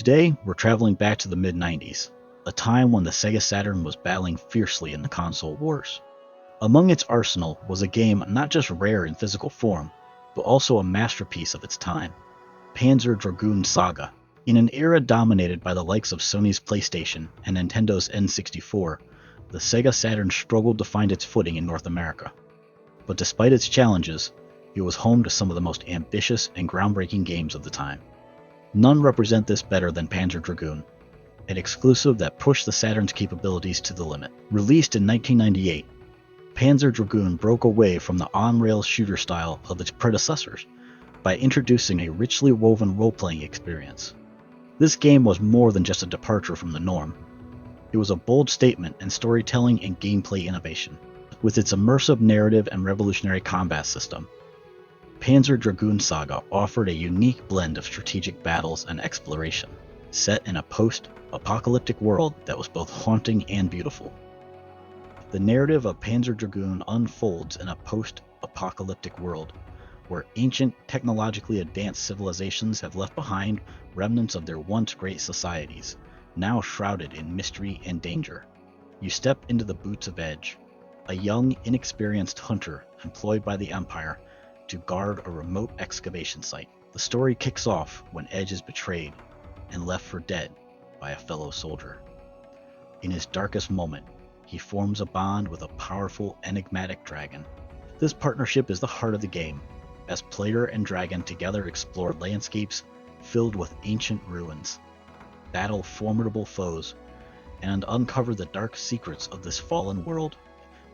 Today, we're traveling back to the mid-90s, a time when the Sega Saturn was battling fiercely in the console wars. Among its arsenal was a game not just rare in physical form, but also a masterpiece of its time, Panzer Dragoon Saga. In an era dominated by the likes of Sony's PlayStation and Nintendo's N64, the Sega Saturn struggled to find its footing in North America. But despite its challenges, it was home to some of the most ambitious and groundbreaking games of the time. None represent this better than Panzer Dragoon, an exclusive that pushed the Saturn's capabilities to the limit. Released in 1998, Panzer Dragoon broke away from the on-rails shooter style of its predecessors by introducing a richly woven role-playing experience. This game was more than just a departure from the norm. It was a bold statement in storytelling and gameplay innovation. With its immersive narrative and revolutionary combat system, Panzer Dragoon Saga offered a unique blend of strategic battles and exploration, set in a post-apocalyptic world that was both haunting and beautiful. The narrative of Panzer Dragoon unfolds in a post-apocalyptic world, where ancient, technologically advanced civilizations have left behind remnants of their once great societies, now shrouded in mystery and danger. You step into the boots of Edge, a young, inexperienced hunter employed by the Empire to guard a remote excavation site. The story kicks off when Edge is betrayed and left for dead by a fellow soldier. In his darkest moment, he forms a bond with a powerful, enigmatic dragon. This partnership is the heart of the game, as player and dragon together explore landscapes filled with ancient ruins, battle formidable foes, and uncover the dark secrets of this fallen world.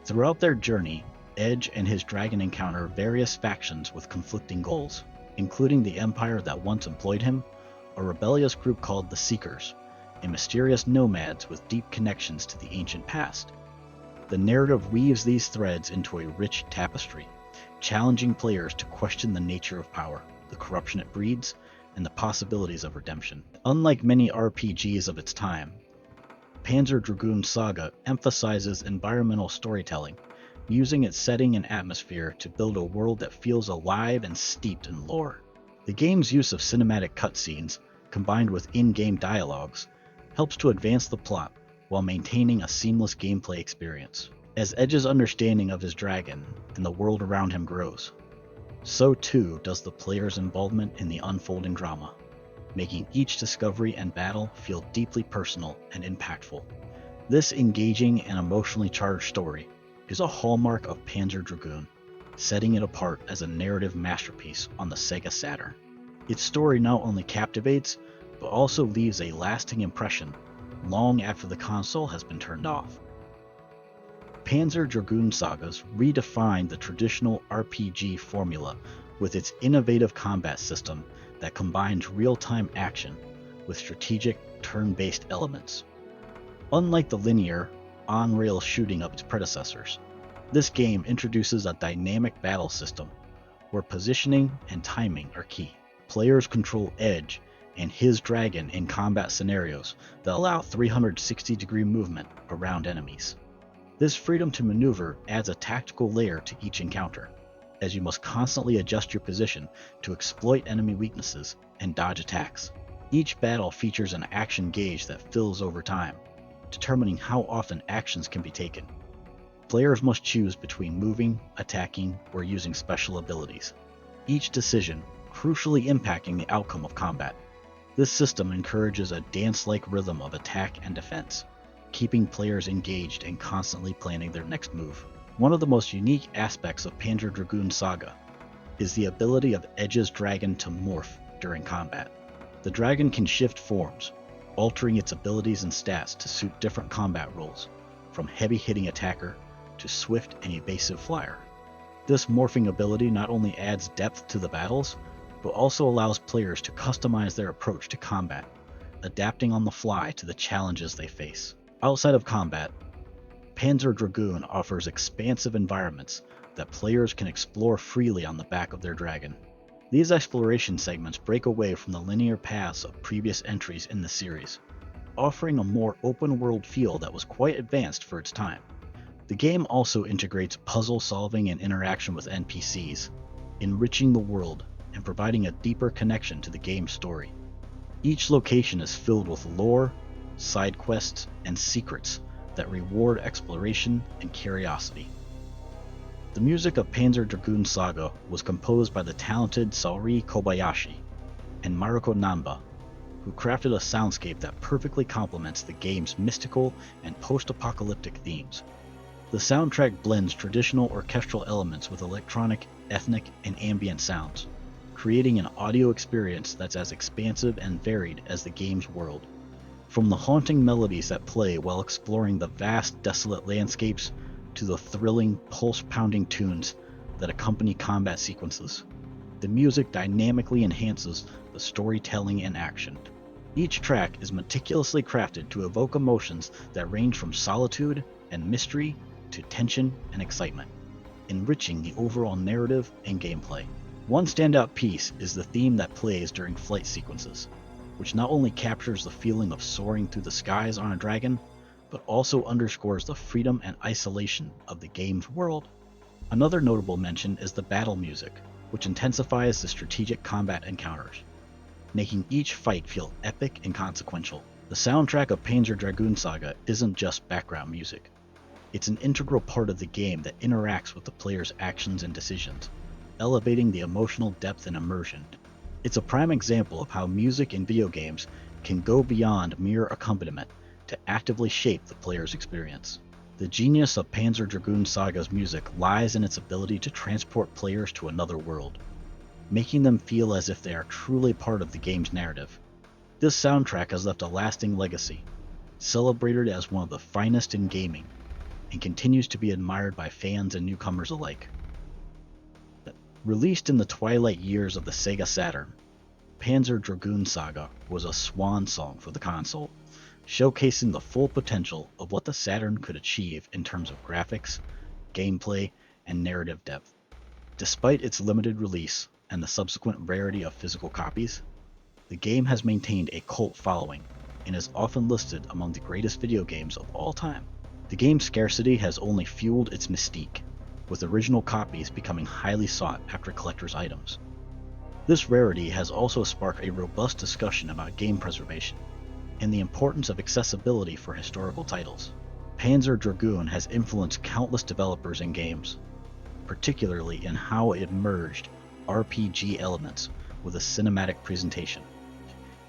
Throughout their journey, Edge and his dragon encounter various factions with conflicting goals, including the Empire that once employed him, a rebellious group called the Seekers, and mysterious nomads with deep connections to the ancient past. The narrative weaves these threads into a rich tapestry, challenging players to question the nature of power, the corruption it breeds, and the possibilities of redemption. Unlike many RPGs of its time, Panzer Dragoon Saga emphasizes environmental storytelling, using its setting and atmosphere to build a world that feels alive and steeped in lore. The game's use of cinematic cutscenes, combined with in-game dialogues, helps to advance the plot while maintaining a seamless gameplay experience. As Edge's understanding of his dragon and the world around him grows, so too does the player's involvement in the unfolding drama, making each discovery and battle feel deeply personal and impactful. This engaging and emotionally charged story is a hallmark of Panzer Dragoon, setting it apart as a narrative masterpiece on the Sega Saturn. Its story not only captivates, but also leaves a lasting impression long after the console has been turned off. Panzer Dragoon Sagas redefined the traditional RPG formula with its innovative combat system that combines real-time action with strategic, turn-based elements. Unlike the linear, on-rail shooting of its predecessors, this game introduces a dynamic battle system where positioning and timing are key. Players control Edge and his dragon in combat scenarios that allow 360-degree movement around enemies. This freedom to maneuver adds a tactical layer to each encounter, as you must constantly adjust your position to exploit enemy weaknesses and dodge attacks. Each battle features an action gauge that fills over time, determining how often actions can be taken. Players must choose between moving, attacking, or using special abilities, each decision crucially impacting the outcome of combat. This system encourages a dance-like rhythm of attack and defense, keeping players engaged and constantly planning their next move. One of the most unique aspects of Panzer Dragoon Saga is the ability of Edge's dragon to morph during combat. The dragon can shift forms, altering its abilities and stats to suit different combat roles, from heavy-hitting attacker to swift and evasive flyer. This morphing ability not only adds depth to the battles, but also allows players to customize their approach to combat, adapting on the fly to the challenges they face. Outside of combat, Panzer Dragoon offers expansive environments that players can explore freely on the back of their dragon. These exploration segments break away from the linear paths of previous entries in the series, offering a more open-world feel that was quite advanced for its time. The game also integrates puzzle solving and interaction with NPCs, enriching the world and providing a deeper connection to the game's story. Each location is filled with lore, side quests, and secrets that reward exploration and curiosity. The music of Panzer Dragoon Saga was composed by the talented Saori Kobayashi and Maruko Namba, who crafted a soundscape that perfectly complements the game's mystical and post-apocalyptic themes. The soundtrack blends traditional orchestral elements with electronic, ethnic, and ambient sounds, creating an audio experience that's as expansive and varied as the game's world. From the haunting melodies that play while exploring the vast, desolate landscapes to the thrilling, pulse-pounding tunes that accompany combat sequences, the music dynamically enhances the storytelling and action. Each track is meticulously crafted to evoke emotions that range from solitude and mystery to tension and excitement, enriching the overall narrative and gameplay. One standout piece is the theme that plays during flight sequences, which not only captures the feeling of soaring through the skies on a dragon, but also underscores the freedom and isolation of the game's world. Another notable mention is the battle music, which intensifies the strategic combat encounters, making each fight feel epic and consequential. The soundtrack of Panzer Dragoon Saga isn't just background music. It's an integral part of the game that interacts with the player's actions and decisions, elevating the emotional depth and immersion. It's a prime example of how music in video games can go beyond mere accompaniment to actively shape the player's experience. The genius of Panzer Dragoon Saga's music lies in its ability to transport players to another world, making them feel as if they are truly part of the game's narrative. This soundtrack has left a lasting legacy, celebrated as one of the finest in gaming, and continues to be admired by fans and newcomers alike. Released in the twilight years of the Sega Saturn, Panzer Dragoon Saga was a swan song for the console, showcasing the full potential of what the Saturn could achieve in terms of graphics, gameplay, and narrative depth. Despite its limited release and the subsequent rarity of physical copies, the game has maintained a cult following and is often listed among the greatest video games of all time. The game's scarcity has only fueled its mystique, with original copies becoming highly sought after collector's items. This rarity has also sparked a robust discussion about game preservation and the importance of accessibility for historical titles. Panzer Dragoon has influenced countless developers and games, particularly in how it merged RPG elements with a cinematic presentation.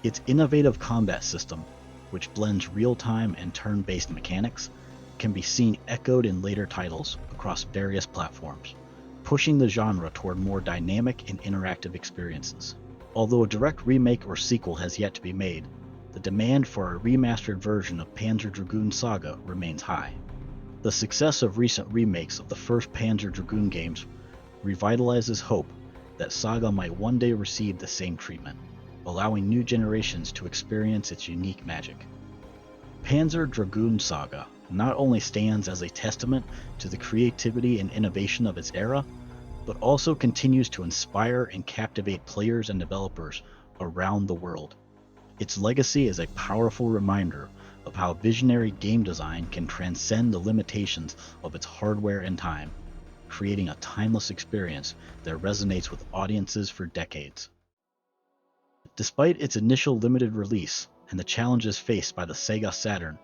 Its innovative combat system, which blends real-time and turn-based mechanics, can be seen echoed in later titles across various platforms, pushing the genre toward more dynamic and interactive experiences. Although a direct remake or sequel has yet to be made, the demand for a remastered version of Panzer Dragoon Saga remains high. The success of recent remakes of the first Panzer Dragoon games revitalizes hope that Saga might one day receive the same treatment, allowing new generations to experience its unique magic. Panzer Dragoon Saga not only stands as a testament to the creativity and innovation of its era, but also continues to inspire and captivate players and developers around the world. Its legacy is a powerful reminder of how visionary game design can transcend the limitations of its hardware and time, creating a timeless experience that resonates with audiences for decades. Despite its initial limited release and the challenges faced by the Sega Saturn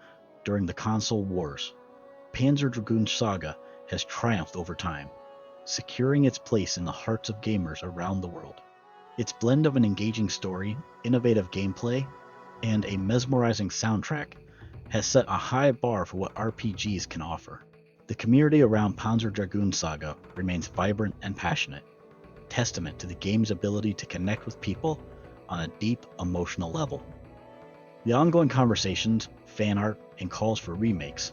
during the console wars, Panzer Dragoon Saga has triumphed over time, securing its place in the hearts of gamers around the world. Its blend of an engaging story, innovative gameplay, and a mesmerizing soundtrack has set a high bar for what RPGs can offer. The community around Panzer Dragoon Saga remains vibrant and passionate, testament to the game's ability to connect with people on a deep emotional level. The ongoing conversations, fan art, and calls for remakes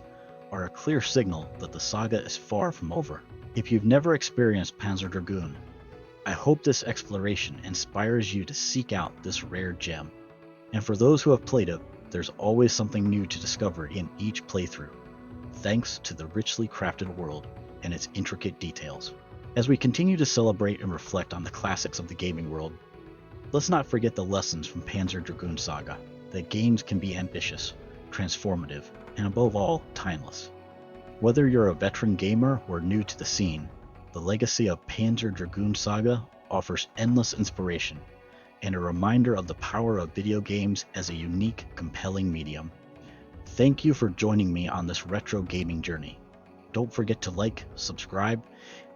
are a clear signal that the saga is far from over. If you've never experienced Panzer Dragoon, I hope this exploration inspires you to seek out this rare gem. And for those who have played it, there's always something new to discover in each playthrough, thanks to the richly crafted world and its intricate details. As we continue to celebrate and reflect on the classics of the gaming world, let's not forget the lessons from Panzer Dragoon Saga, that games can be ambitious, transformative, and above all, timeless. Whether you're a veteran gamer or new to the scene, the legacy of Panzer Dragoon Saga offers endless inspiration, and a reminder of the power of video games as a unique, compelling medium. Thank you for joining me on this retro gaming journey. Don't forget to like, subscribe,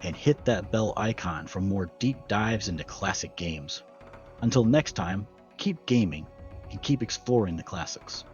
and hit that bell icon for more deep dives into classic games. Until next time, keep gaming and keep exploring the classics.